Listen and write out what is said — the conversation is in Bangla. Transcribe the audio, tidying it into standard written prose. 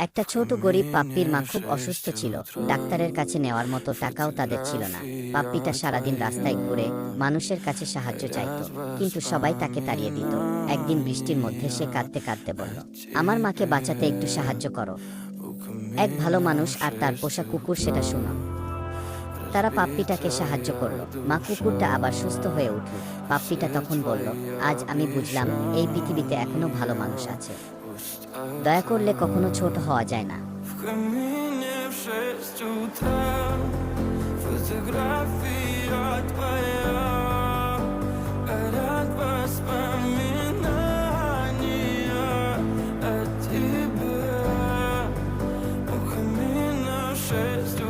একটা ছোট গরিব পাপ্পির মা খুব অসুস্থ ছিল। ডাক্তারের কাছে নেওয়ার মতো টাকাও তাদের ছিল না। পাপ্পিটা সারাদিন রাস্তায় ঘুরে মানুষের কাছে সাহায্য চাইতো, কিন্তু সবাই তাকে তাড়িয়ে দিত। একদিন বৃষ্টির মধ্যে সে কাঁদতে কাঁদতে বলল, আমার মাকে বাঁচাতে একটু সাহায্য করো। এক ভালো মানুষ আর তার পোষা কুকুর সেটা শুনো। তারা পাপ্পিটাকে সাহায্য করলো। মা কুকুরটা আবার সুস্থ হয়ে উঠল। পাপ্পিটা তখন বলল, আজ আমি বুঝলাম এই পৃথিবীতে এখনো ভালো মানুষ আছে। দয়া করলে কখনো ছোট হওয়া যায় না। В камине в 6 утра фотография твоя, горят воспоминания о тебе. У камина в 6 утра.